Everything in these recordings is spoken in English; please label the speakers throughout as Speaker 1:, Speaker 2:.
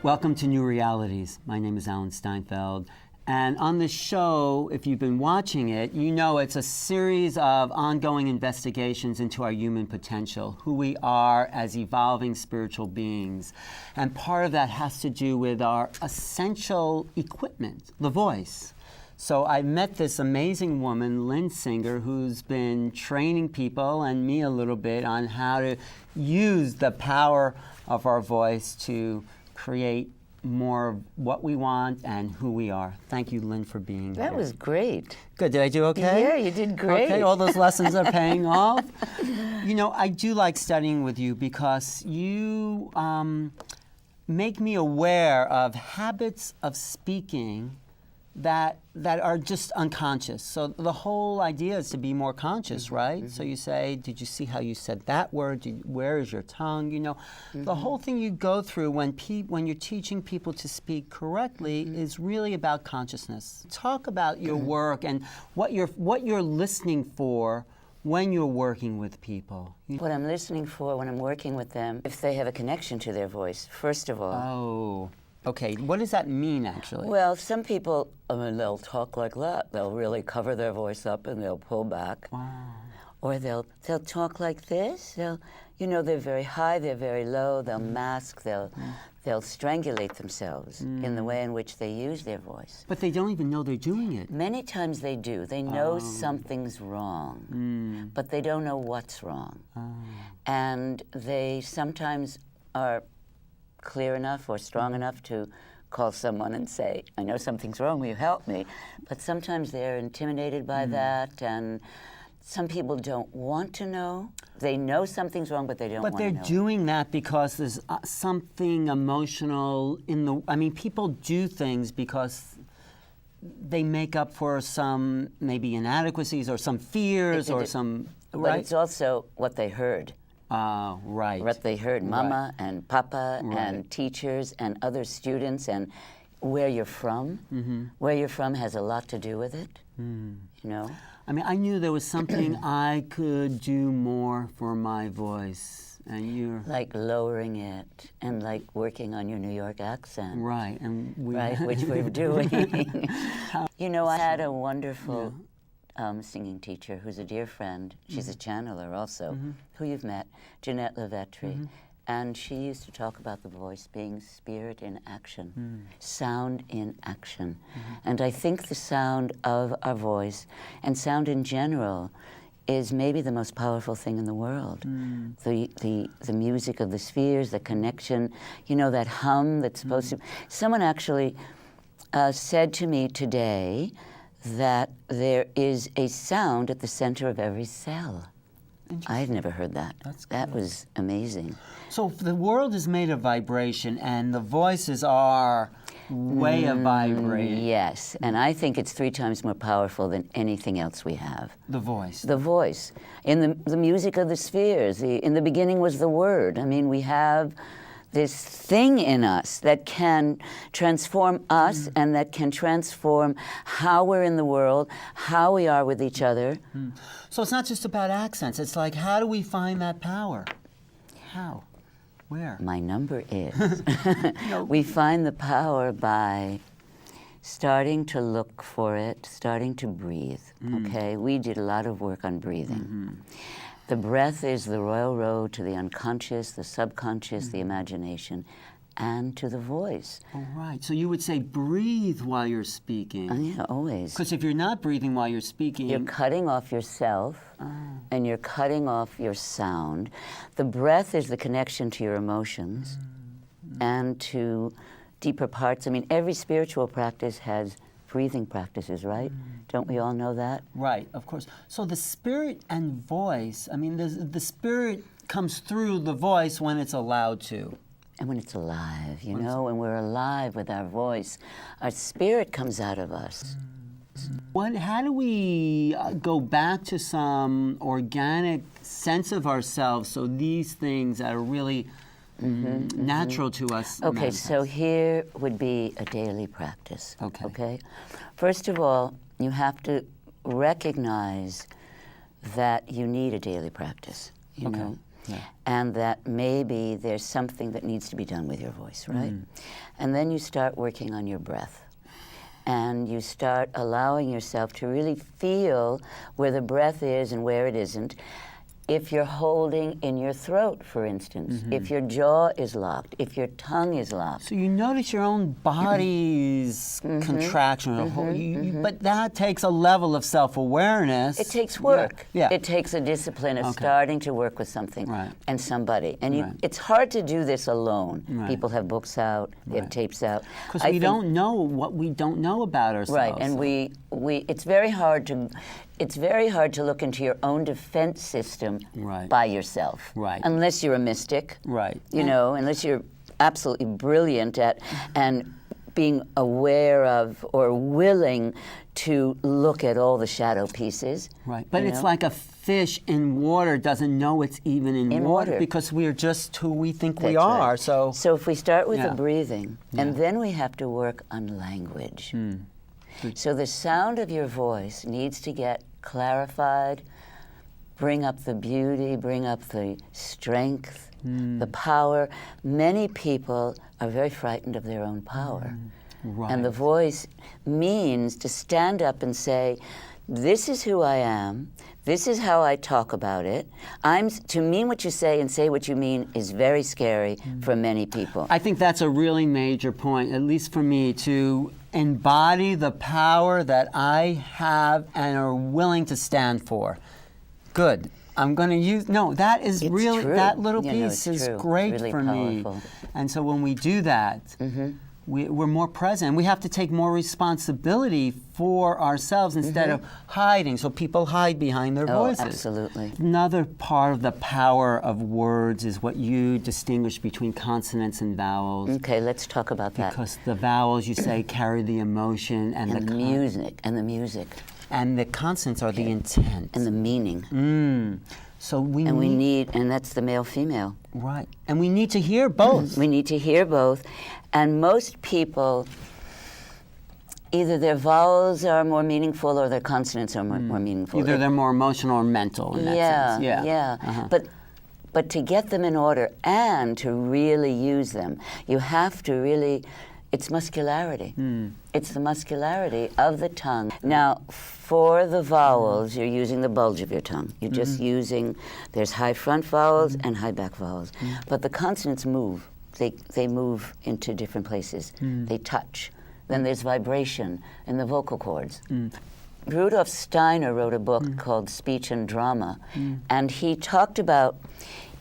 Speaker 1: Welcome to New Realities. My name is Alan Steinfeld. And on this show, if you've been watching it, you know it's a series of ongoing investigations into our human potential, who we are as evolving spiritual beings. And part of that has to do with our essential equipment, the voice. So I met this amazing woman, Lynn Singer, who's been training people and me a little bit on how to use the power of our voice to create more of what we want and who we are. Thank you, Lynn, for being here.
Speaker 2: That was great.
Speaker 1: Good. Did I do okay?
Speaker 2: Yeah, you did great.
Speaker 1: Okay, all those lessons are paying off. You know, I do like studying with you because you make me aware of habits of speaking that are just unconscious. So the whole idea is to be more conscious, right? So you say, did you see how you said that word? Where is your tongue? You know, the whole thing you go through when you're teaching people to speak correctly is really about consciousness. Talk about your work and what you're listening for when you're working with people.
Speaker 2: What I'm listening for when I'm working with them, if they have a connection to their voice, first of all.
Speaker 1: Oh. Okay, what does that mean, actually?
Speaker 2: Well, some people, they'll talk like that. They'll really cover their voice up and they'll pull back.
Speaker 1: Wow.
Speaker 2: Or they'll talk like this. They're very high, they're very low. They'll mask. They'll strangulate themselves in the way in which they use their voice.
Speaker 1: But they don't even know they're doing it.
Speaker 2: Many times they do. They know something's wrong, but they don't know what's wrong. And they sometimes are clear enough or strong enough to call someone and say, I know something's wrong, will you help me? But sometimes they're intimidated by that, and some people don't want to know. They know something's wrong, but they don't want to know.
Speaker 1: But they're doing that because there's something emotional people do things because they make up for some maybe inadequacies or some fears or some, right?
Speaker 2: But it's also what they heard.
Speaker 1: Right.
Speaker 2: What they heard, Mama and Papa and teachers and other students, and where you're from. Where you're from has a lot to do with it, you know?
Speaker 1: I mean, I knew there was something I could do more for my voice, and you're...
Speaker 2: Like lowering it, and like working on your New York accent.
Speaker 1: Right, and
Speaker 2: which we're doing. You know, I had a wonderful... singing teacher who's a dear friend. She's a channeler also, who you've met, Jeanette Levetri. And she used to talk about the voice being spirit in action, sound in action. And I think the sound of our voice, and sound in general, is maybe the most powerful thing in the world. The music of the spheres, the connection, you know, that hum that's supposed to... Someone actually said to me today that there is a sound at the center of every cell. I had never heard that. That was amazing.
Speaker 1: So the world is made of vibration, and the voices are way of vibrating.
Speaker 2: Yes, and I think it's 3 times more powerful than anything else we have.
Speaker 1: The voice.
Speaker 2: The voice. In the music of the spheres, in the beginning was the word. I mean, we have this thing in us that can transform us and that can transform how we're in the world, how we are with each other.
Speaker 1: So it's not just about accents. It's like, how do we find that power? How? Where?
Speaker 2: My number is. We find the power by starting to look for it, starting to breathe, okay? We did a lot of work on breathing. The breath is the royal road to the unconscious, the subconscious, the imagination, and to the voice.
Speaker 1: All right. So you would say breathe while you're speaking.
Speaker 2: Yeah, always.
Speaker 1: Because if you're not breathing while you're speaking...
Speaker 2: You're cutting off yourself, and you're cutting off your sound. The breath is the connection to your emotions and to deeper parts. I mean, every spiritual practice has breathing practices, right? Don't we all know that?
Speaker 1: Right, of course. So the spirit and voice, I mean, the spirit comes through the voice when it's allowed to.
Speaker 2: And when it's alive, you know, when we're alive with our voice, our spirit comes out of us.
Speaker 1: How do we go back to some organic sense of ourselves so these things that are really natural to us
Speaker 2: Okay,
Speaker 1: manifest?
Speaker 2: so here would be a daily practice.
Speaker 1: Okay.
Speaker 2: First of all, you have to recognize that you need a daily practice, you know. and that maybe there's something that needs to be done with your voice, right? And then you start working on your breath. And you start allowing yourself to really feel where the breath is and where it isn't. If you're holding in your throat, for instance, if your jaw is locked, if your tongue is locked.
Speaker 1: So you notice your own body's contraction, but that takes a level of self-awareness.
Speaker 2: It takes work.
Speaker 1: Yeah.
Speaker 2: It takes a discipline of starting to work with something and somebody. And it's hard to do this alone. People have books out, they have tapes out.
Speaker 1: Because we don't know what we don't know about ourselves.
Speaker 2: Right, and it's very hard to look into your own defense system by yourself.
Speaker 1: Right.
Speaker 2: Unless you're a mystic.
Speaker 1: Right.
Speaker 2: You know, unless you're absolutely brilliant at and being aware of or willing to look at all the shadow pieces.
Speaker 1: Right. But it's like a fish in water doesn't know it's even in water because we're just who we think we are.
Speaker 2: Right. So if we start with the breathing, and then we have to work on language. So the sound of your voice needs to get clarified, bring up the beauty, bring up the strength, the power. Many people are very frightened of their own power. And the voice means to stand up and say, this is who I am, this is how I talk about it. To mean what you say and say what you mean is very scary for many people.
Speaker 1: I think that's a really major point, at least for me, to embody the power that I have and are willing to stand for. Good. I'm going to use, that is
Speaker 2: it's
Speaker 1: really,
Speaker 2: true.
Speaker 1: that little piece is great
Speaker 2: really
Speaker 1: for
Speaker 2: powerful.
Speaker 1: me. And so when we do that, we're more present. We have to take more responsibility for ourselves instead of hiding. So people hide behind their voices.
Speaker 2: Absolutely.
Speaker 1: Another part of the power of words is what you distinguish between consonants and vowels.
Speaker 2: Okay, let's talk about that.
Speaker 1: Because the vowels, you say, carry the emotion and
Speaker 2: the music.
Speaker 1: And the consonants are the intent.
Speaker 2: And the meaning.
Speaker 1: So we
Speaker 2: need, and that's the male-female.
Speaker 1: Right. And we need to hear both.
Speaker 2: We need to hear both. And most people, either their vowels are more meaningful or their consonants are more meaningful.
Speaker 1: Either they're more emotional or mental in that sense.
Speaker 2: Yeah. But to get them in order and to really use them, you have to really, it's muscularity. It's the muscularity of the tongue. Now, for the vowels, you're using the bulge of your tongue. You're just using, there's high front vowels and high back vowels. But the consonants move. They move into different places. They touch. Then there's vibration in the vocal cords. Rudolf Steiner wrote a book called Speech and Drama, and he talked about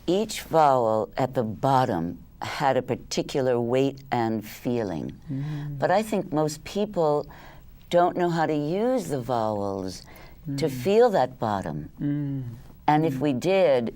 Speaker 2: each vowel at the bottom had a particular weight and feeling. But I think most people don't know how to use the vowels to feel that bottom. And if we did,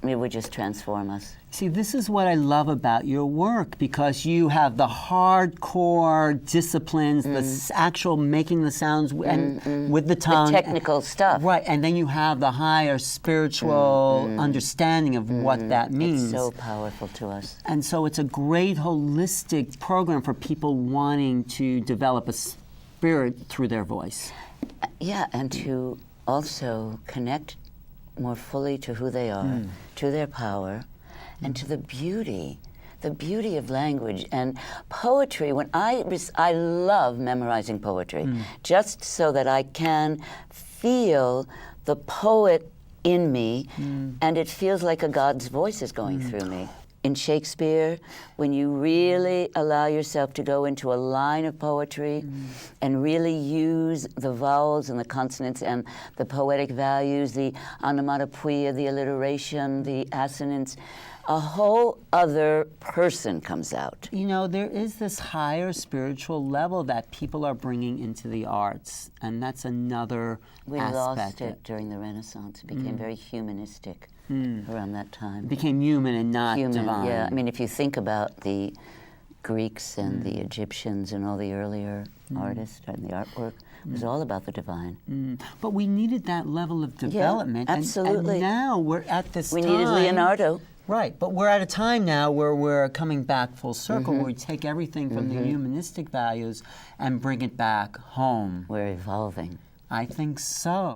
Speaker 2: it would just transform us.
Speaker 1: See, this is what I love about your work, because you have the hardcore disciplines, the actual making the sounds and with the tongue.
Speaker 2: The technical stuff.
Speaker 1: Right, and then you have the higher spiritual understanding of what that means.
Speaker 2: It's so powerful to us.
Speaker 1: And so it's a great holistic program for people wanting to develop a spirit through their voice.
Speaker 2: Yeah, and to also connect more fully to who they are, to their power, and to the beauty of language and poetry. When I love memorizing poetry, just so that I can feel the poet in me, and it feels like a God's voice is going through me. In Shakespeare, when you really allow yourself to go into a line of poetry and really use the vowels and the consonants and the poetic values, the onomatopoeia, the alliteration, the assonance, a whole other person comes out.
Speaker 1: You know, there is this higher spiritual level that people are bringing into the arts, and that's another
Speaker 2: We
Speaker 1: aspect.
Speaker 2: lost it during the Renaissance. It became very humanistic around that time.
Speaker 1: It became human and not divine.
Speaker 2: Yeah. I mean, if you think about the Greeks and the Egyptians and all the earlier artists and the artwork, it was all about the divine.
Speaker 1: But we needed that level of development.
Speaker 2: Absolutely.
Speaker 1: And now we're at this
Speaker 2: We
Speaker 1: time.
Speaker 2: needed Leonardo.
Speaker 1: Right, but we're at a time now where we're coming back full circle, where we take everything from the humanistic values and bring it back home.
Speaker 2: We're evolving.
Speaker 1: I think so.